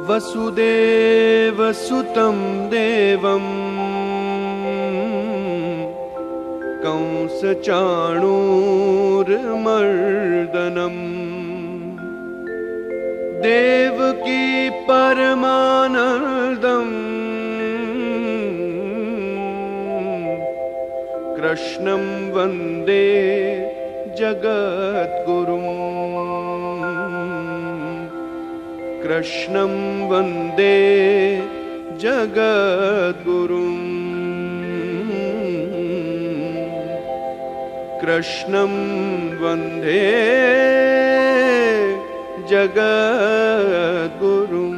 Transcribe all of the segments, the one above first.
वसुदेवसुतं देवं कंसचाणूरमर्दनम् देवकी परमानन्दम् कृष्णं वन्दे जगद्गुरुम् कृष्णं वन्दे जगद्गुरुम् कृष्णं वन्दे जगद्गुरुम्।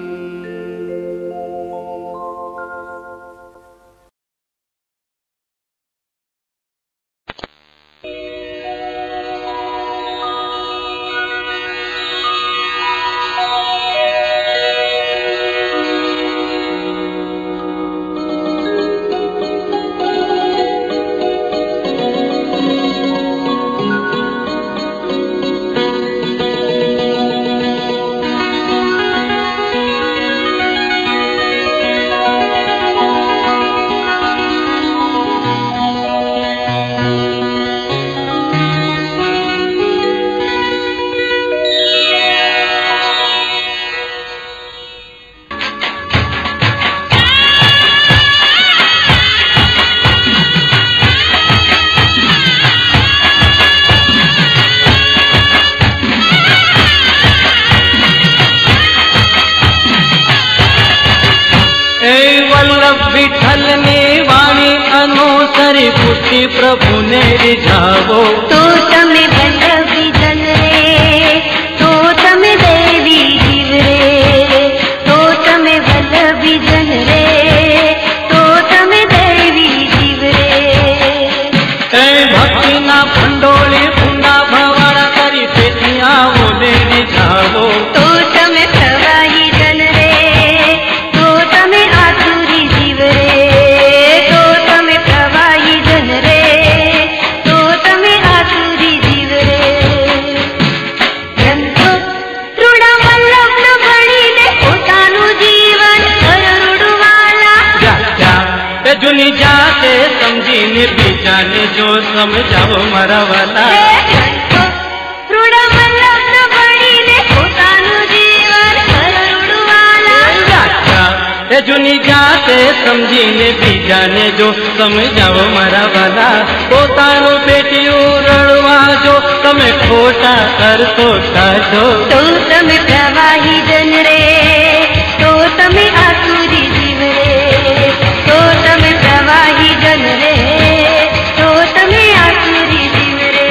विठल ने वाणी अनुसरी पुष्टि प्रभु ने रिझावो तो तमे वल्लभी जन रे तो तमे देवी जीव रे तो तमे वल्लभी जन रे तो तमे देवी जीव रे भक्ति ना भंडोली पुंडा भवाड़ा करी पेटिया बोले रिझावो तो तमे प्रवाही जन रे तो तमे आसुरी जीव रे तो तमे प्रवाही जन रे तो तमे आसुरी जीव रे ગ્રંથો રૂડા વલ્લભ ન ભણીને પોતાનું જીવન કરુડવાલા જૂની જાતે સમજીને બીજાને જો સમજાવો મારા વાલા ગ્રંથો રૂડા વલ્લભ ન ભણીને પોતાનું જીવન કરુડવાલા જૂની જાતે સમજીને બીજાને જો સમજાવો મારા વાલા પોતાનું પેટીયું રડવા જો તમે ખોટા કરશો કાઢો તો તમે પ્રવાહી જન રે તો તમે આસુરી જીવ રે તો તમે પ્રવાહી જન રે તો તમે આસુરી જીવ રે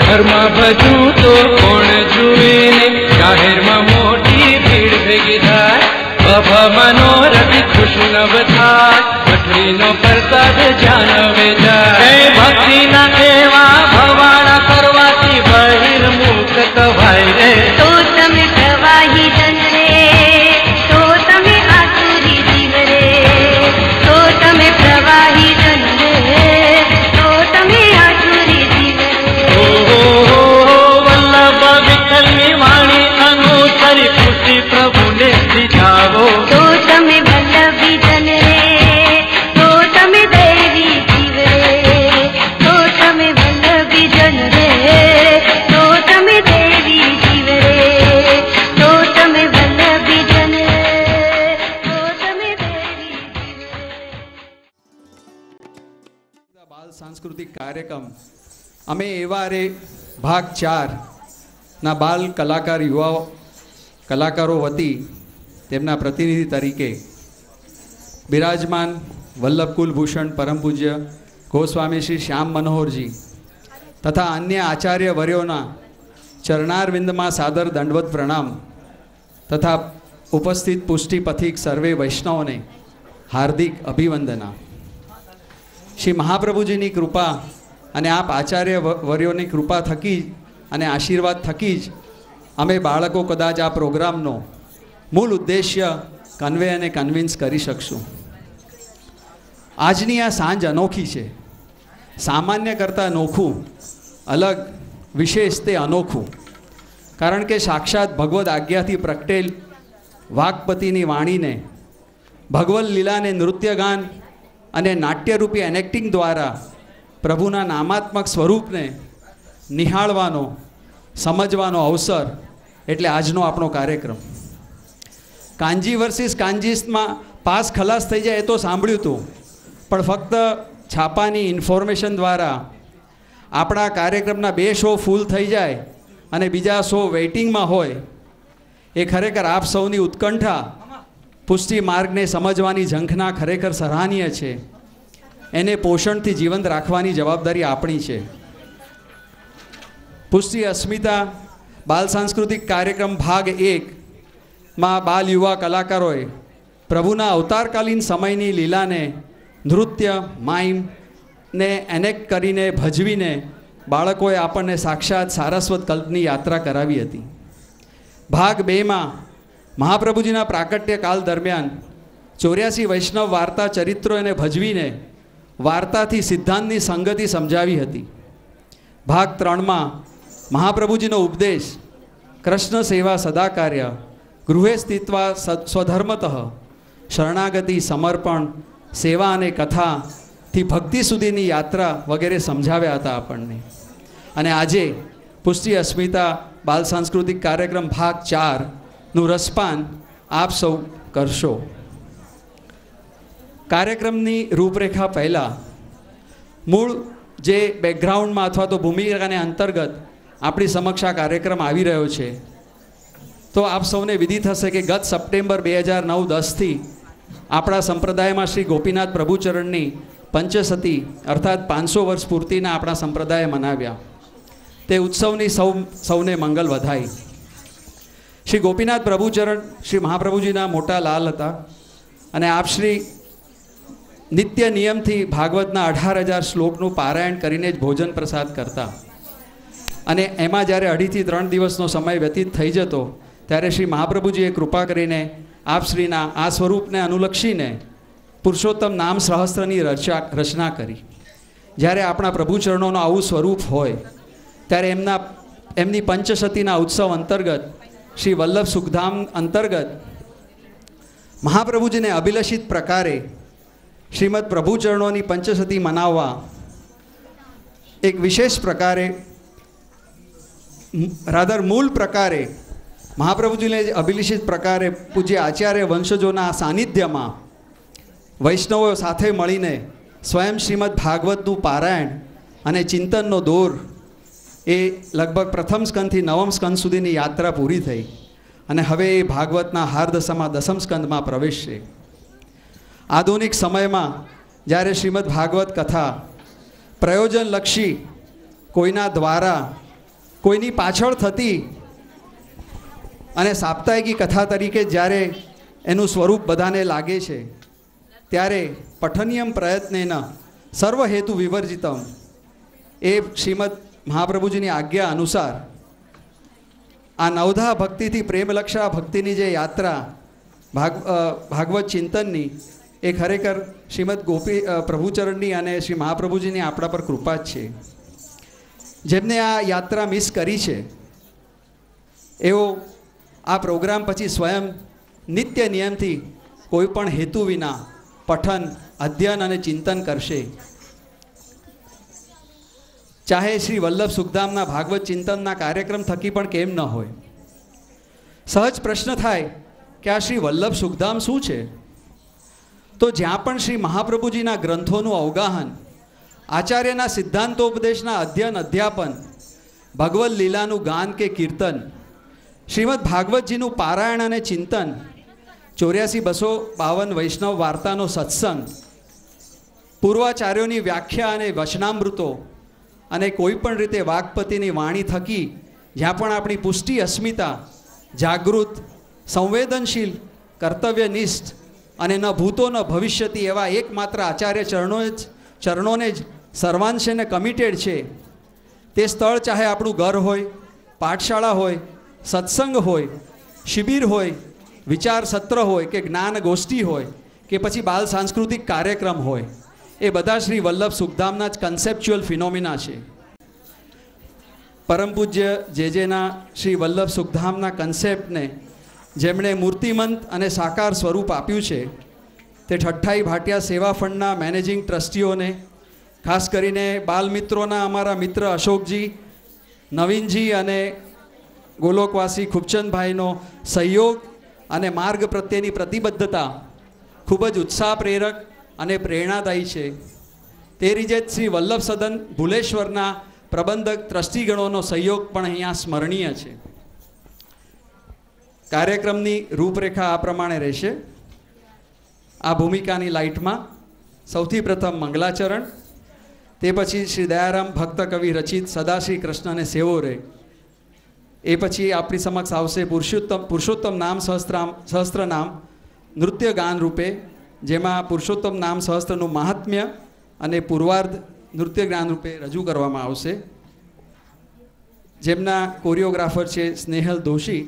ઘરમાં ભજું તો કોણ જુએ ને જાહેરમાં મોટી ભીડ ભેગી થાય બાબા મનોરથ ખુશ નવ થાય મઠડીનો પ્રસાદ જાનવે જાય ભક્તિના એવા ભવાડા કરવાથી બહિર્મુખ કવાય રે તો તમે પ્રવાહી જન રે તો તમે આસુરી જીવ રે તો તમે પ્રવાહી જન રે તો તમે આસુરી જીવ રે વલ્લભ વિઠ્ઠલની વાણી અનુસરી ખુશી પ્રભુને રીઝાવો તો તમે વલ્લભી જન રે તો તમે દેવી જીવ રે તો તમે વલ્લભી જન રે તો તમે દેવી જીવ રે તો તમે વલ્લભી જન રે તો તમે દેવી જીવ રે બાલ સાંસ્કૃતિક કાર્યક્રમ અમે એવા રે ભાગ 4 ના બાલ કલાકાર યુવાઓ કલાકારો વતી તેમના પ્રતિનિધિ તરીકે બિરાજમાન વલ્લભ કુલભૂષણ પરમ પૂજ્ય ગોસ્વામી શ્રી શ્યામ મનોહરજી તથા અન્ય આચાર્ય વર્યોના ચરણારવિંદમાં સાદર દંડવત પ્રણામ તથા ઉપસ્થિત પુષ્ટિ પથિક સર્વે વૈષ્ણવોને હાર્દિક અભિવંદના। શ્રી મહાપ્રભુજીની કૃપા અને આપ આચાર્ય વર્યોની કૃપા થકી અને આશીર્વાદ થકી જ અમે બાળકો કદાચ આ પ્રોગ્રામનો મૂળ ઉદ્દેશ્ય કન્વે અને કન્વિન્સ કરી શકશું. આજની આ સાંજ અનોખી છે. સામાન્ય કરતાં નોખું, અલગ, વિશેષ તે અનોખું. કારણ કે સાક્ષાત ભગવદ આજ્ઞાથી પ્રગટેલ વાઘપતિની વાણીને, ભગવદ લીલાને નૃત્યગાન અને નાટ્યરૂપી એનેક્ટિંગ દ્વારા પ્રભુના નામાત્મક સ્વરૂપને નિહાળવાનો, સમજવાનો અવસર એટલે આજનો આપણો કાર્યક્રમ. કાંજી વર્સિસ કાંજીસમાં પાસ ખલાસ થઈ જાય એ તો સાંભળ્યું હતું, પણ ફક્ત છાપાની ઇન્ફોર્મેશન દ્વારા આપણા કાર્યક્રમના 2 શો ફૂલ થઈ જાય અને બીજા શો વેઇટિંગમાં હોય એ ખરેખર આપ સૌની ઉત્કંઠા, પુષ્ટિ માર્ગને સમજવાની ઝંખના ખરેખર સરાહનીય છે. એને પોષણથી જીવંત રાખવાની જવાબદારી આપણી છે. પુષ્ટિ અસ્મિતા બાલ સાંસ્કૃતિક કાર્યક્રમ ભાગ 1માં બાલ યુવા કલાકારોએ પ્રભુના અવતારકાલીન સમયની લીલાને નૃત્ય, માઇમ ને એનેક્ટ કરીને ભજવીને બાળકોએ આપણને સાક્ષાત સારસ્વત કલ્પની યાત્રા કરાવી હતી. ભાગ 2માં મહાપ્રભુજીના પ્રાકટ્ય કાળ દરમિયાન 84 વૈષ્ણવ વાર્તા ચરિત્રોને ભજવીને વાર્તાથી સિદ્ધાંતની સંગતિ સમજાવી હતી. ભાગ 3માં મહાપ્રભુજીનો ઉપદેશ, કૃષ્ણ સેવા સદાકાર્ય, ગૃહે સ્થિત્વા સ્વધર્મતઃ, શરણાગતિ, સમર્પણ, સેવા અને કથાથી ભક્તિ સુધીની યાત્રા વગેરે સમજાવ્યા હતા આપણને. અને આજે પુષ્ટિ અસ્મિતા બાલ સાંસ્કૃતિક કાર્યક્રમ ભાગ 4નું રસપાન આપ સૌ કરશો. કાર્યક્રમની રૂપરેખા પહેલાં મૂળ જે બેકગ્રાઉન્ડમાં અથવા તો ભૂમિકાને અંતર્ગત આપણી સમક્ષ આ કાર્યક્રમ આવી રહ્યો છે, તો આપ સૌને વિદિત હશે કે ગત સપ્ટેમ્બર 2009-10થી આપણા સંપ્રદાયમાં શ્રી ગોપીનાથ પ્રભુચરણની પંચસતી અર્થાત 500 વર્ષ પૂર્તિના આપણા સંપ્રદાયે મનાવ્યા. તે ઉત્સવની સૌને મંગલ વધાઈ. શ્રી ગોપીનાથ પ્રભુચરણ શ્રી મહાપ્રભુજીના મોટા લાલ હતા અને આપ શ્રી નિત્ય નિયમથી ભાગવતના 18,000 શ્લોકનું પારાયણ કરીને જ ભોજન પ્રસાદ કરતા. અને એમાં જ્યારે 2.5 થી 3 દિવસનો સમય વ્યતીત થઈ જતો ત્યારે શ્રી મહાપ્રભુજીએ કૃપા કરીને આપશ્રીના આ સ્વરૂપને અનુલક્ષીને પુરુષોત્તમ નામ સહસ્ત્રની રચના કરી. જ્યારે આપણા પ્રભુચરણોનું આવું સ્વરૂપ હોય ત્યારે એમની પંચસતીના ઉત્સવ અંતર્ગત શ્રી વલ્લભ સુખધામ અંતર્ગત મહાપ્રભુજીને અભિલષિત પ્રકારે શ્રીમદ પ્રભુચરણોની પંચસતી મનાવવા એક વિશેષ પ્રકારે, રાધર મૂળ પ્રકારે મહાપ્રભુજીને અભિલષિત પ્રકારે પૂજ્ય આચાર્ય વંશજોના સાનિધ્યમાં વૈષ્ણવો સાથે મળીને સ્વયં શ્રીમદ ભાગવતનું પારાયણ અને ચિંતનનો દોર એ લગભગ પ્રથમ સ્કંદથી 9મ સ્કંદ સુધીની યાત્રા પૂરી થઈ અને હવે એ ભાગવતના હાર્દશામાં 10મ સ્કંદમાં પ્રવેશશે. આધુનિક સમયમાં જ્યારે શ્રીમદ ભાગવત કથા પ્રયોજનલક્ષી કોઈના દ્વારા કોઈની પાછળ થતી અને સાપ્તાહિકી કથા તરીકે જ્યારે એનું સ્વરૂપ બધાને લાગે છે ત્યારે પઠનીયમ પ્રયત્નેન સર્વહેતુ વિવર્જિતમ એ શ્રીમદ મહાપ્રભુજીની આજ્ઞા અનુસાર આ નવધા ભક્તિથી પ્રેમલક્ષા ભક્તિની જે યાત્રા ભાગવત ચિંતનની એ ખરેખર શ્રીમદ પ્રભુચરણની અને શ્રી મહાપ્રભુજીની આપણા પર કૃપા જ છે. જેમને આ યાત્રા મિસ કરી છે એવો આ પ્રોગ્રામ પછી સ્વયં નિત્ય નિયમથી કોઈ પણ હેતુ વિના પઠન, અધ્યયન અને ચિંતન કરશે. ચાહે શ્રી વલ્લભ સુખધામના ભાગવત ચિંતનના કાર્યક્રમ થકી પણ કેમ ન હોય. સહજ પ્રશ્ન થાય કે આ શ્રી વલ્લભ સુખધામ શું છે? તો જ્યાં પણ શ્રી મહાપ્રભુજીના ગ્રંથોનું અવગાહન, આચાર્યના સિદ્ધાંતોપદેશના અધ્યયન અધ્યાપન, ભગવદ લીલાનું ગાન કે કીર્તન, શ્રીમદ ભાગવતજીનું પારાયણ અને ચિંતન, 84,252 વૈષ્ણવ વાર્તાનો સત્સંગ, પૂર્વાચાર્યોની વ્યાખ્યા અને વચનામૃતો અને કોઈ પણ રીતે વાઘપતિની વાણી થકી જ્યાં પણ આપણી પુષ્ટિ અસ્મિતા જાગૃત, સંવેદનશીલ, કર્તવ્યનિષ્ઠ અને ન ભૂતો ન ભવિષ્યતી એવા એકમાત્ર આચાર્ય ચરણોને જ સર્વાંશેને કમિટેડ છે. તે સ્થળ ચાહે આપણું ઘર હોય, પાઠશાળા હોય, સત્સંગ હોય, શિબિર હોય વિચાર સત્ર હોય કે જ્ઞાન ગોષ્ઠી હોય કે પછી બાલ સાંસ્કૃતિક કાર્યક્રમ હોય, એ બધા શ્રી વલ્લભ સુખધામના જ કન્સેપ્ચ્યુઅલ ફિનોમિના છે. પરમ પૂજ્ય જેજેના શ્રી વલ્લભ સુખધામના કન્સેપ્ટને જેમણે મૂર્તિમંત અને સાકાર સ્વરૂપ આપ્યું છે તે ઠઠ્ઠાઈ ભાટિયા સેવા ફંડના મેનેજિંગ ટ્રસ્ટીઓને, ખાસ કરીને બાલમિત્રોના અમારા મિત્ર અશોકજી, નવીનજી અને ગોલોકવાસી ખૂબચંદભાઈનો સહયોગ અને માર્ગ પ્રત્યેની પ્રતિબદ્ધતા ખૂબ જ ઉત્સાહ પ્રેરક અને પ્રેરણાદાયી છે. તે રીતે જ શ્રી વલ્લભ સદન ભુલેશ્વરના પ્રબંધક ટ્રસ્ટીગણોનો સહયોગ પણ અહીંયા સ્મરણીય છે. કાર્યક્રમની રૂપરેખા આ પ્રમાણે રહેશે. આ ભૂમિકાની લાઇટમાં સૌથી પ્રથમ મંગલાચરણ, તે પછી શ્રી દયારામ ભક્ત કવિ રચિત સદાશ્રી કૃષ્ણને સેવો રે, એ પછી આપણી સમક્ષ આવશે પુરુષોત્તમ નામ સહસ્ત્રનામ નૃત્ય ગાન રૂપે, જેમાં પુરુષોત્તમ નામ સહસ્ત્રનું મહાત્મ્ય અને પૂર્વાર્ધ નૃત્ય ગાન રૂપે રજૂ કરવામાં આવશે, જેમના કોરિયોગ્રાફર છે સ્નેહલ દોશી.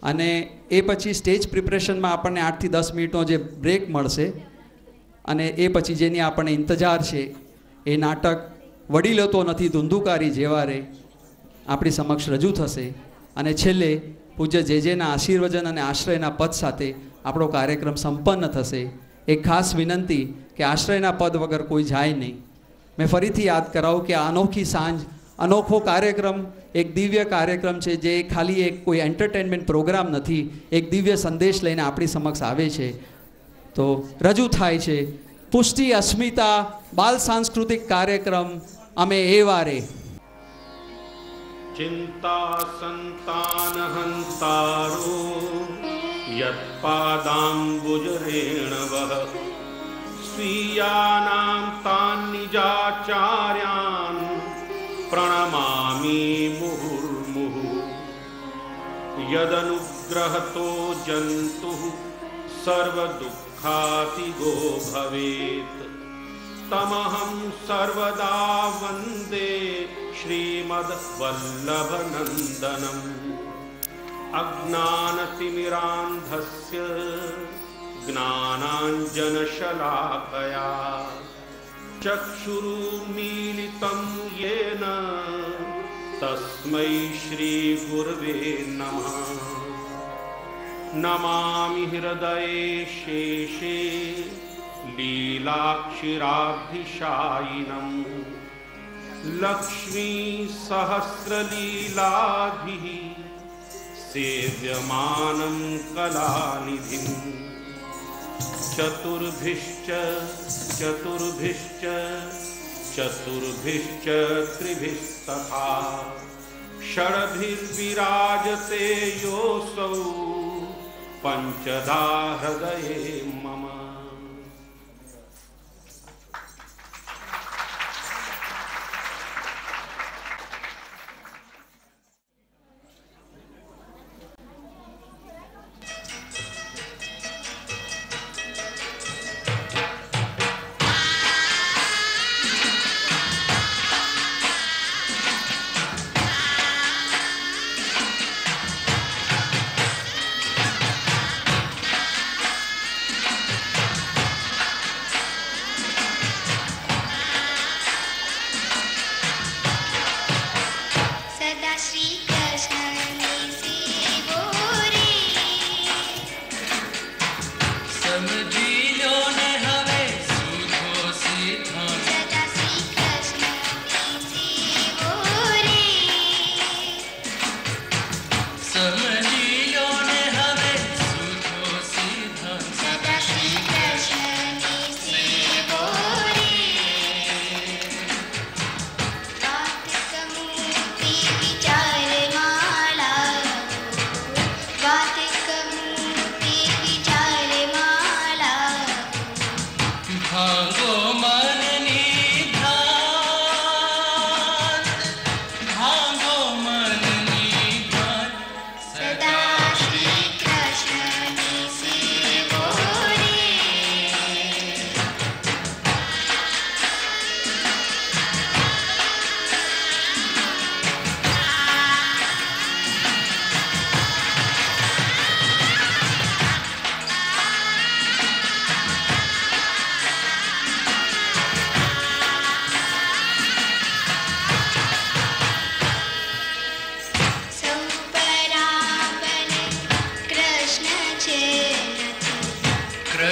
અને એ પછી સ્ટેજ પ્રિપરેશનમાં આપણને 8 થી 10 મિનિટનો જે બ્રેક મળશે, અને એ પછી જેની આપણને ઇંતજાર છે એ નાટક વડીલો તો નથી ધુંધુકારી જેવા રે આપણી સમક્ષ રજૂ થશે. અને છેલ્લે પૂજ્ય જેજેના આશીર્વચન અને આશ્રયના પદ સાથે આપણો કાર્યક્રમ સંપન્ન થશે. એક ખાસ વિનંતી કે આશ્રયના પદ વગર કોઈ જાય નહીં. મેં ફરીથી યાદ કરાવું કે આ અનોખી સાંજ, અનોખો કાર્યક્રમ એક દિવ્ય કાર્યક્રમ છે, જે ખાલી એક કોઈ એન્ટરટેનમેન્ટ પ્રોગ્રામ નથી, એક દિવ્ય સંદેશ લઈને આપણી સમક્ષ આવે છે. તો રજૂ થાય છે પુષ્ટિ અસ્મિતા બાલ સાંસ્કૃતિક કાર્યક્રમ અમે એ વારે. चिंता संतान हंतारो यत्पादाम्बुजरेणवः स्वीयानां तान् निजाचार्यान् प्रणमामि मुहुर्मुहुः यदनुग्रहतो जन्तुः सर्वदुःखातिगो भवेत् तमहं सर्वदा वन्दे श्रीमद्वल्लभनन्दनम् अज्ञानतिमिरान्धस्य ज्ञानाञ्जनशलाकया चक्षुरुन्मीलितं येन तस्मै श्रीगुरवे नमः. नमामि हृदये शेषे लीलाक्षिराब्धिशायिनम् लक्ष्मी सहस्रलीलाभिः सेव्यमानं कलानिधिम् चतुर्भिश्च चतुर्भिश्च चतुर्भिश्च त्रिभिस्तथा षड्भिर्विराजते योऽसौ पंचधा हृदये मम.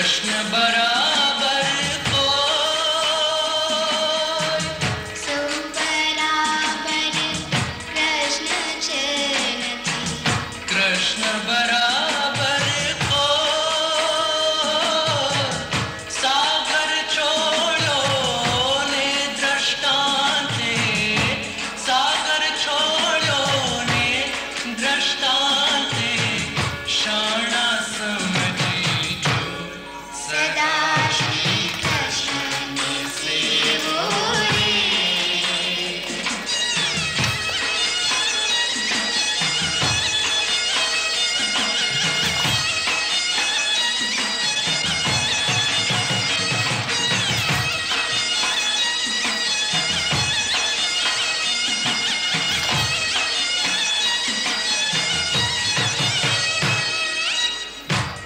कृष्ण बराबर कोई, सो बराबर कृष्ण चरणती, कृष्ण बराबर कोई, सागर छोड़ो ने दृष्टांते, सागर छोड़ो ने दृष्टांते, शाणा समझी जो सदा श्री कृष्ण ने सेवो रे।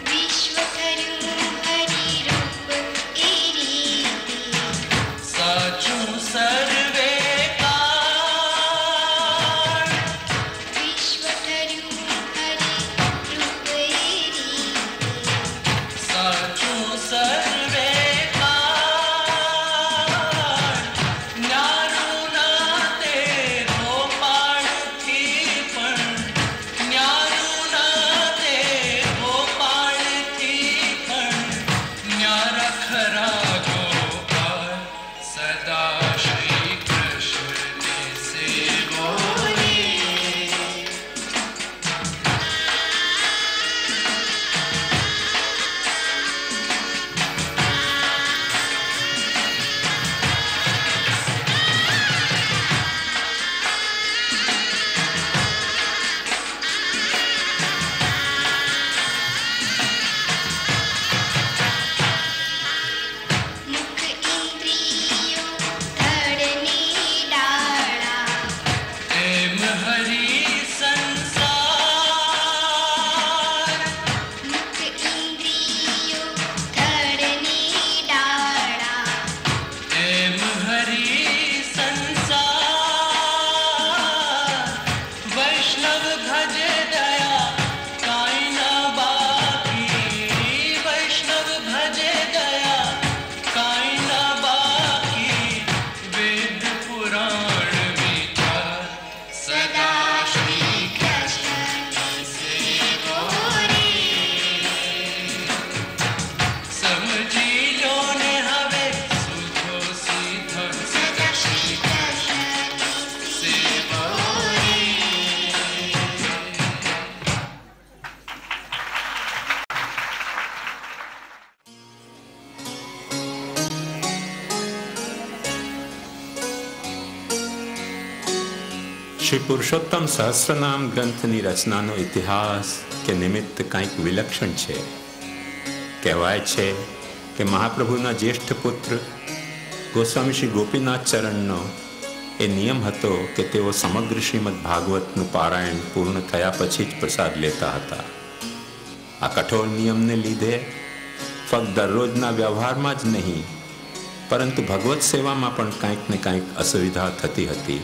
विश्व धर्યું હરિ રૂપ એ રીતિ, साचू सर्वे काल, વિશ્વ ધર્યું હરિ રૂપ એ રીતિ, साचू सर्वे काल, न्यारू नाते गोपाळ थी पण, न्यारू नाते गोपाळ थी पण, न्यारा खरा गोपाळ सदा श्री कृष्ण ने सेवो रे। મુખ ઇન્દ્રિયો ધડની ડાળા, एम हरि संसार, મુખ ઇન્દ્રિયો ધડની ડાળા, एम हरि संसार, वैष्णव भज दया काई न बाकी, वैष्णव भज दया काई न बाकी, वेद पुराण विचार सदा श्री कृष्ण ने सेवो रे। समझी लो ने हवे सुखो सीधो સદા શ્રી કૃષ્ણ सेवो रे। શ્રી પુરુષોત્તમ સહસ્રનામ ગ્રંથની રચનાનો ઇતિહાસ કે નિમિત્ત કંઈક વિલક્ષણ છે. કહેવાય છે કે મહાપ્રભુના જ્યેષ્ઠ પુત્ર ગોસ્વામી શ્રી ગોપીનાથ ચરણનો એ નિયમ હતો કે તેઓ સમગ્ર શ્રીમદ ભાગવતનું પારાયણ પૂર્ણ થયા પછી જ પ્રસાદ લેતા હતા. આ કઠોર નિયમને લીધે ફક્ત દરરોજના વ્યવહારમાં જ નહીં પરંતુ ભગવત સેવામાં પણ કંઈક ને કંઈક અસુવિધા થતી હતી.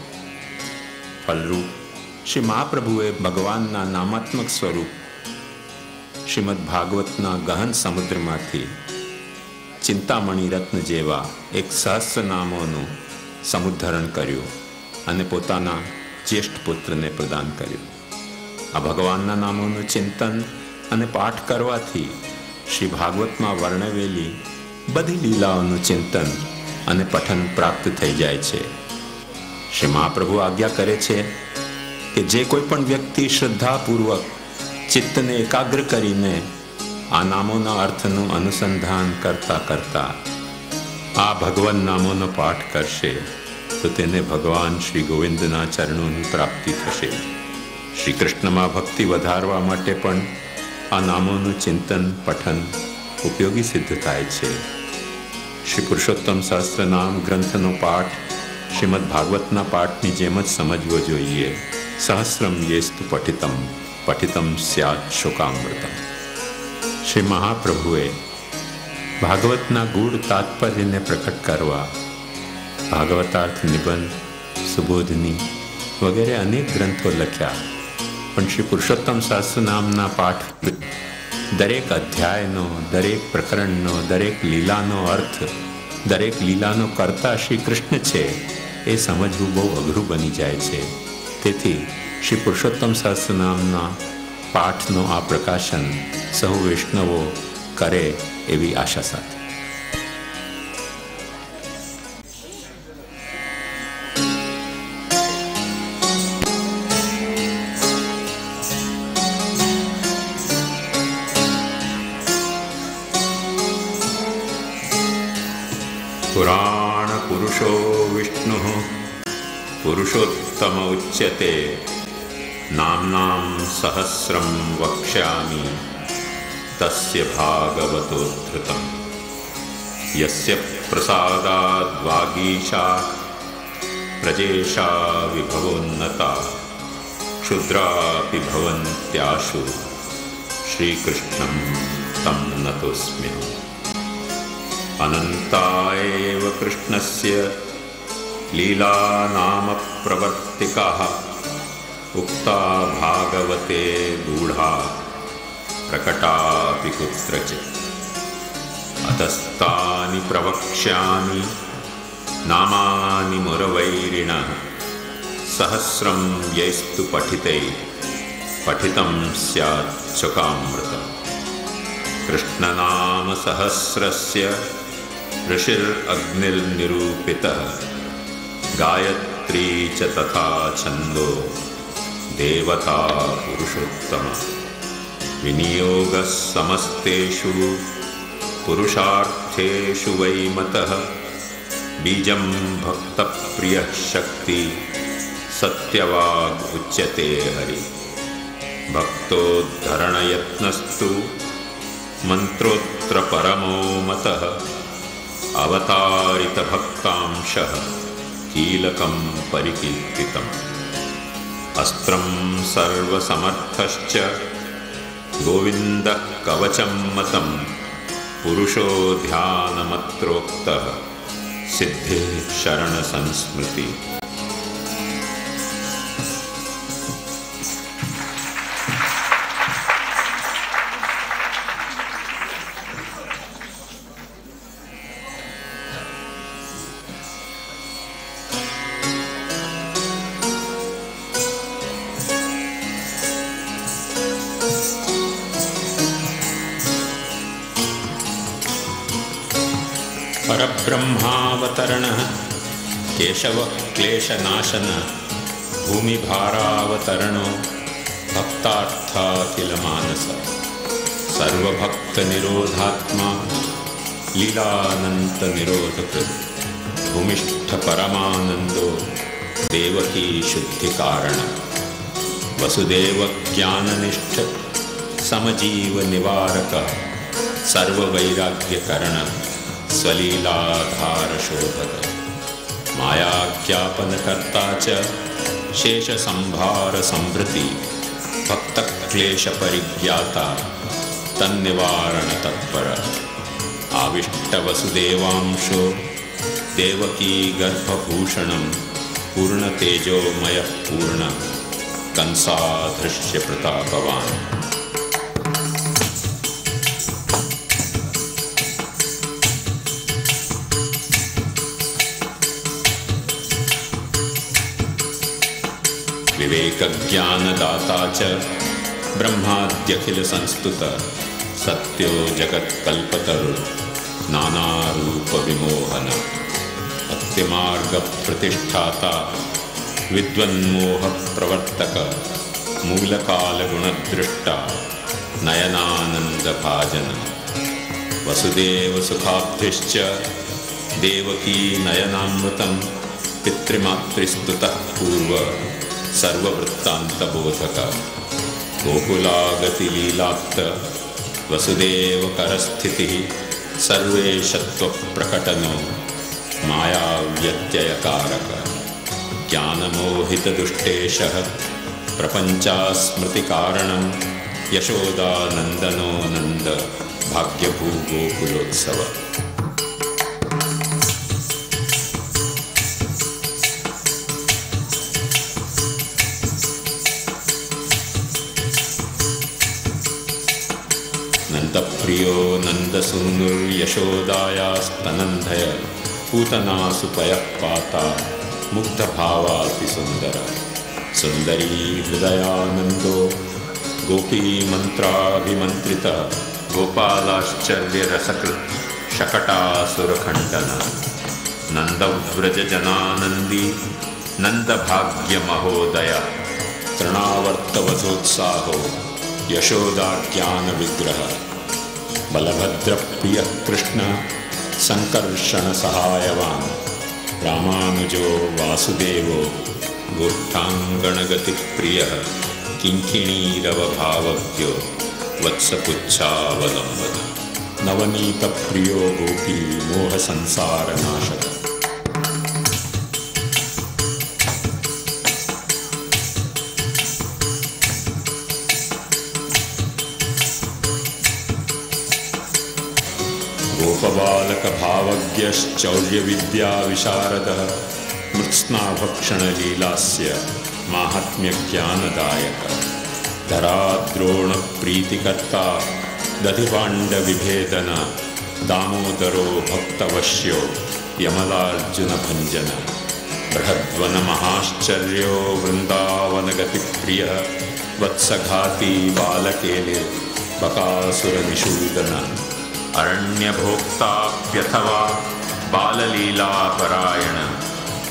ફલરૂપ શ્રી મહાપ્રભુએ ભગવાનના નામાત્મક સ્વરૂપ શ્રીમદ ભાગવતના ગહન સમુદ્રમાંથી ચિંતામણી રત્ન જેવા એક સહસ્ર નામોનું સમુદ્ધરણ કર્યું અને પોતાના જ્યેષ્ઠ પુત્રને પ્રદાન કર્યું. આ ભગવાનના નામોનું ચિંતન અને પાઠ કરવાથી શ્રી ભાગવતમાં વર્ણવેલી બધી લીલાઓનું ચિંતન અને પઠન પ્રાપ્ત થઈ જાય છે. શ્રી મહાપ્રભુ આજ્ઞા કરે છે કે જે કોઈ પણ વ્યક્તિ શ્રદ્ધાપૂર્વક ચિત્તને એકાગ્ર કરીને આ નામોના અર્થનું અનુસંધાન કરતા કરતા આ ભગવાન નામોનો પાઠ કરશે તો તેને ભગવાન શ્રી ગોવિંદના ચરણોની પ્રાપ્તિ થશે. શ્રી કૃષ્ણમાં ભક્તિ વધારવા માટે પણ આ નામોનું ચિંતન પઠન ઉપયોગી સિદ્ધ થાય છે. શ્રી પુરુષોત્તમ સહસ્રનામ ગ્રંથનો પાઠ શ્રીમદ ભાગવતના પાઠની જેમ જ સમજવો જોઈએ. સહસ્રમ યેસ્તુ પઠિતમ પઠિતમ સ્યાત શોકામૃતમ. શ્રી મહાપ્રભુએ ભાગવતના ગૂઢ તાત્પર્યને પ્રકટ કરવા ભાગવતાર્થ નિબંધ, સુબોધની વગેરે અનેક ગ્રંથો લખ્યા, પણ શ્રી પુરુષોત્તમ સહસ્રનામના પાઠ દરેક અધ્યાયનો, દરેક પ્રકરણનો, દરેક લીલાનો અર્થ, દરેક લીલાનો કર્તા શ્રી કૃષ્ણ છે એ સમજવું બહુ અઘરું બની જાય છે. તેથી શ્રી પુરુષોત્તમ સહસ્રનામના પાઠનો આ પ્રકાશન સહુ વૈષ્ણવો કરે એવી આશા સાથે. પુરાણ પુરુષો વિષ્ણુ પુરુષોત્તમ ઉચ્યતે નામ્નામ સહસ્રમ વક્ષ્યામિ તસ્ય ભાગવતોદ્ધૃતમ યસ્ય પ્રસાદાદ વાગીશા પ્રજેશા વિભવોન્નતા ક્ષુદ્રાપિ ભવન્ત્યાશુ શ્રીકૃષ્ણં તમ નતોસ્મ્યહમ. અનંતા એવ કૃષ્ણસ્ય લીલા નામ પ્રવર્તિકાઃ ઉક્તા ભાગવતે ગૂઢા પ્રકટાપિ કુત્રચિત અતસ્તાનિ પ્રવક્ષ્યામિ નામાનિ મુરવૈરિણઃ સહસ્રમ યૈસ્તુ પઠિતૈ પઠિતં સ્યાत् સુખામૃતम्. કૃષ્ણનામ સહસ્રસ્ય ऋषिरग्निर्निरूपितः गायत्री च तथा छन्दो देवता पुरुषोत्तम विनियोगः समस्तेषु पुरुषार्थेषु वै मतः बीजं भक्तप्रियः शक्ति सत्यवाग् उच्यते हरि. भक्तोद्धरणयत्नस्तु मंत्रोत्र परमो मतः अवतारित भक्तांशः कीलकं परिकीर्तितम्. अस्त्रं सर्वसमर्थश्च गोविन्दः कवचं मतं पुरुषो ध्यानमत्रोक्तः सिद्धिः शरणसंस्मृति. परब्रह्मावतरणः केशव क्लेशनाशन भूमिभारावतरणो भक्तार्थाखिलमानस सर्वभक्तनिरोधात्मा लीलानन्तनिरोधकृत् भूमिष्ठपरमानन्दो देवकी शुद्धिकारण वसुदेवज्ञाननिष्ठ समजीवनिवारक सर्ववैराग्यकरण स्वलीलाधारशोधक मायाज्ञापनकर्ता च शेषसंभारसंवृत्ति भक्तक्लेशपरिज्ञाता तन्निवारणतत्पर आविष्टवसुदेवांशो देवकी गर्भभूषणं पूर्णतेजोमयः पूर्ण कंसाधृश्य प्रतापवान्. विवेकज्ञानदाता च ब्रह्माद्यखिल संस्तुत सत्यो जगत्कल्पतरु नानारूप विमोहन भक्तिमार्गप्रतिष्ठाता विद्वन्मोह प्रवर्तक मूलकालगुणदृष्टा नयनानन्दभाजन वसुदेव सुखाब्धिश्च देवकी नयनामृतं पितृमातृस्तुतः पूर्व सर्ववृत्तान्तबोधक गोकुलागतिलीलाप्त वसुदेव करस्थितिः सर्वेशत्वप्रकटनो मायाव्यत्ययकारक ज्ञानमोहितदुष्टेशः प्रपञ्चास्मृतिकारणं यशोदानन्दनो नन्द भाग्यभूगोकुलोत्सव. प्रियो नन्दसूनुर्यशोदायास्तनन्धय पूतनासुपयः पाता मुग्धभावातिसुन्दर सुन्दरी हृदयानन्दो गोपीमन्त्राभिमन्त्रित गोपालाश्चर्यरसकृत् शकटासुरखण्डन नन्दव्रजजनानन्दी नन्दभाग्यमहोदय तृणावर्तवसोत्साहो यशोदाज्ञानविग्रह बलभद्रप्रियः कृष्ण सङ्कर्षणसहायवान् रामानुजो वासुदेवो गोष्ठाङ्गणगतिप्रियः किङ्किणीरवभावज्ञो वत्सपुच्छावलम्बन नवनीतप्रियो गोपी मोहसंसारनाशक गोपबालकभावज्ञश्चौर्यविद्याविशारदः मृत्स्नाभक्षणलीलास्य माहात्म्यज्ञानदायक धराद्रोणप्रीतिकर्ता दधिपाण्डविभेदन दामोदरो भक्तवश्यो यमलार्जुनभञ्जन बृहद्वनमहाश्चर्यो वृन्दावनगतिप्रियः वत्सघाती बालकेलिर्बकासुरनिषूदन अरण्यभोक्ताप्यथवा बाललीलापरायण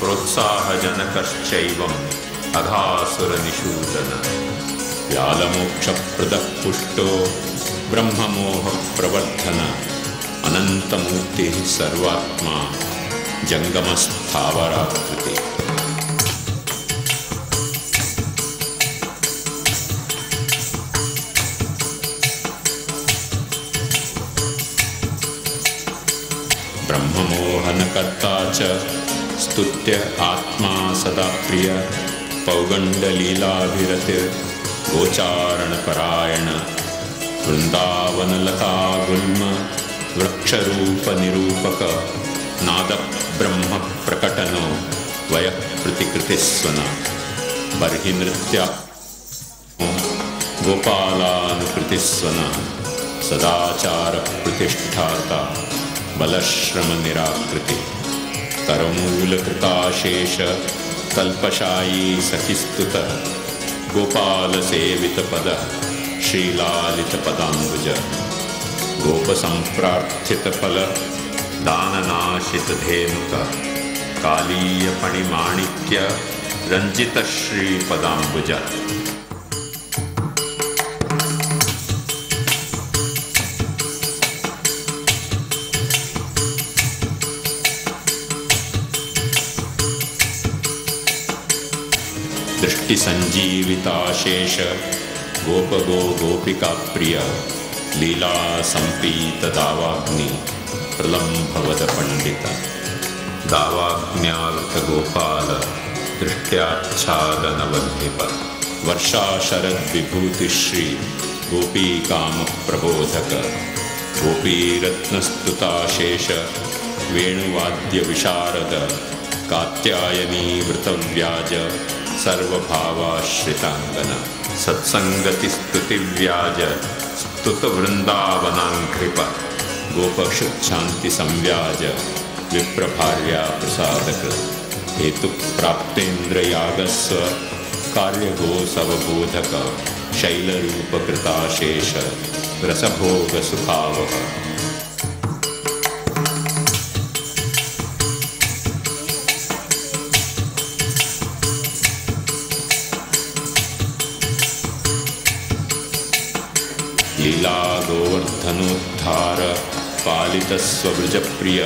प्रोत्साहजनकश्चैवम् अघासुरनिषूदन व्यालमोक्षप्रदः पुष्टो ब्रह्ममोहप्रवर्धन अनन्तमूर्तिः सर्वात्मा जङ्गमस्थावराकृति ब्रह्ममोहनकर्ता च स्तुत्य आत्मा सदा प्रिय पौगण्डलीलाभिरतिर्गोचारणपरायण वृन्दावनलता गुल्म वृक्षरूपनिरूपक नादब्रह्मप्रकटनो वयः प्रतिकृतिस्वन बर्हिनृत्य गोपालानुकृतिस्वन सदाचारप्रतिष्ठाता बलश्रमनिराकृति करमूलकृताशेष कल्पशायी सखिस्तुत गोपालसेवितपद श्रीलालितपदाम्बुज गोपसम्प्रार्थितफल दाननाशितधेनुक कालीयफणिमाणिक्य रञ्जितश्रीपदाम्बुज दृष्टिसञ्जीविताशेष गोपगो गोपिका प्रिय लीला संपीत दावाग्नि प्रलम्भवद पंडित दावाग्न्यार्थ गोपाल दृष्ट्याच्छादनवल्लिप वर्षा शरद विभूतिश्री गोपी काम प्रबोधक गोपीरत्नस्तुताशेष वेणुवाद्य विशारद कात्यायनी वृतव्याज सर्वभावाश्रितांगन सत्संगतिस्तुतिव्याज स्तुतवृन्दावनाङ्घ्रिप गोपशुच्छान्ति संव्याज विप्रभार्या प्रसादकृ हेतुप्राप्तेन्द्रयागस्व कार्यगोसवबोधक शैलरूपकृताशेष रसभोगसुखावह लीला गोवर्धनोद्धार पालितस्ववृजप्रिय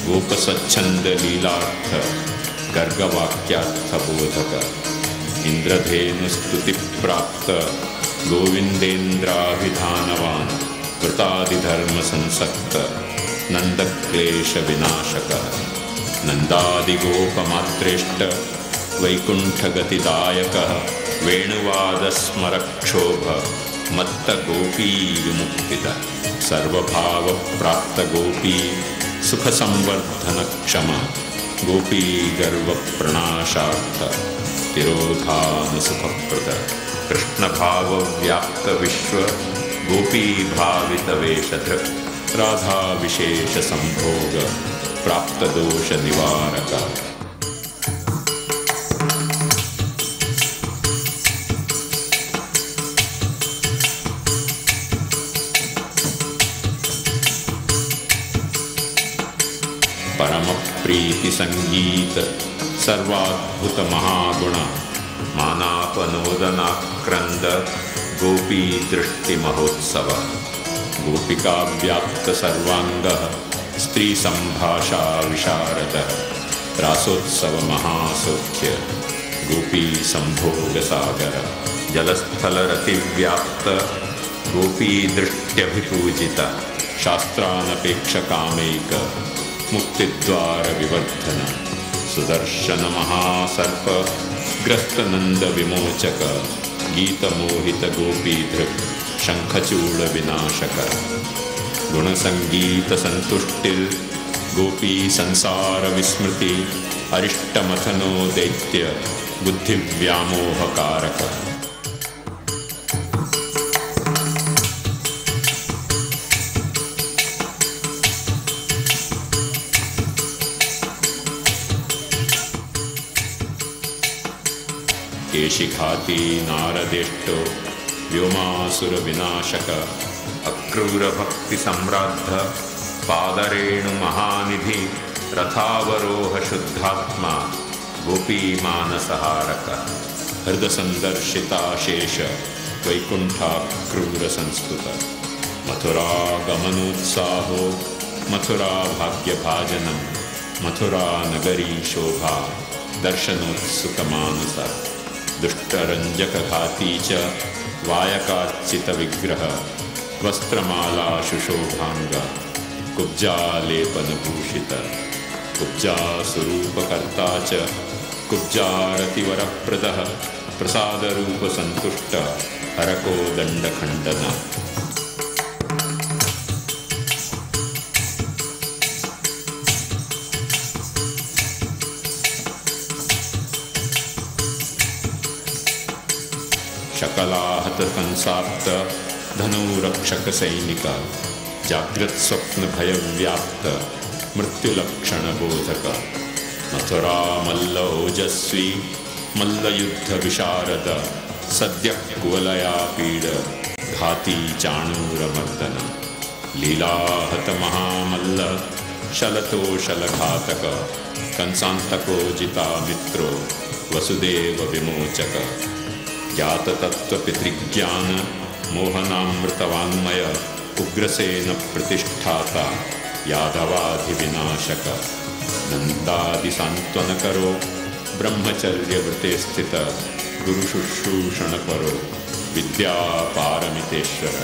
गोपस्वच्छन्द लीलार्थ गर्गवाक्यार्थबोधक इन्द्रधेनुस्तुतिप्राप्त गोविन्देन्द्राभिधानवान् कृतादिधर्मसंसक्त नन्दक्लेशविनाशक नन्दादिगोपमात्रेष्ट वैकुण्ठगतिदायकः वेणुवादस्मरक्षोभ मत्त गोपी विमुक्तिद सर्वभाव प्राप्त गोपी सुख संवर्धन क्षम गोपी गर्व प्रणाशार्थ तिरोधान सुखप्रद कृष्ण भाव व्याप्त विश्व गोपी भावित वेशधृक् राधा विशेष संभोग प्राप्त दोष निवारक। परम प्रीति संगीत सर्वाद्भुत महागुण मानापनोदनाक्रंद गोपी दृष्टि महोत्सव। गोपिका व्याप्त सर्वांग स्त्री संभाषा विशारद रासोत्सव महासौख्य गोपी संभोग सागर। जलस्थल रति व्याप्त गोपी दृष्ट्यभिपूजित शास्त्रानपेक्ष कामैक मुक्तिद्वार विवर्धन। सुदर्शन महासर्प ग्रस्त नंद विमोचक गीत मोहित गोपीधृक् शंखचूड़ विनाशक। गुण संगीत संतुष्टिल गोपी संसार विस्मृति अरिष्ट मथनो दैत्य बुद्धि व्यामोह कारक। केशिघाती नारदेष्टो व्योमासुर विनाशक अक्रूर भक्ति सम्राद्ध पादरेणु महानिधि रथावरोह शुद्धात्मा गोपी मानसहारक। हृदय संदर्शिता शेष वैकुंठाक्रूर संस्तुत मथुरा गमनोत्साहो मथुरा भाग्य भाजनम मथुरा नगरी शोभा दर्शनोत्सुक मानस। दुष्टरंजक घाती च वायकाचित विग्रह वस्त्रमाला शुशोभांग कुब्जालेपन भूषित। कुब्जा स्वरूपकर्ता च कुब्जारतिवरप्रदः प्रसाद रूप संतुष्ट हरको दंडखंडन। शकलाहत कंसाप्त धनुरक्षक सैनिक जागृत स्वप्न भय व्याप्त मृत्युलक्षण बोधक। मथुरा मल्ल ओजस्वी मल्ल युद्ध विशारद सद्य कुवलया पीड घाती चाणूर मर्दन। लीलाहत महामल्ल शलतोषल घातक कंसांतको जिता मित्रो वसुदेव विमोचक। ज्ञात तत्व पितृज्ञान मोहनामृतवान्मय उग्रसेन प्रतिष्ठाता यादवाधि विनाशक। नंदादि सांत्वन करो ब्रह्मचर्य व्रते स्थित गुरु शुश्रूषण करो विद्या पारमितेश्वर।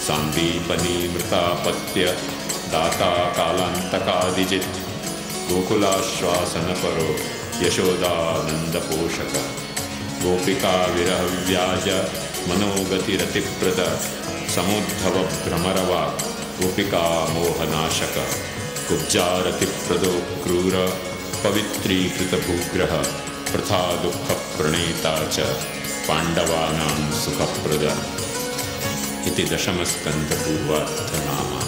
सांदीपनी मृतापत्य दाता कालांतकादिजित गोकुलाश्वासन करो यशोदानंद पोषक। गोपिका विरह व्याज मनोगतिरतिप्रद समुद्धव भ्रमरवा गोपिका मोहनाशक। कुब्जारतिप्रदो क्रूर पवित्रीकृत भूग्रह प्रथा दुःख प्रणेता च पांडवानां सुखप्रद। इति दशमस्कन्ध पूर्वार्थ नाम।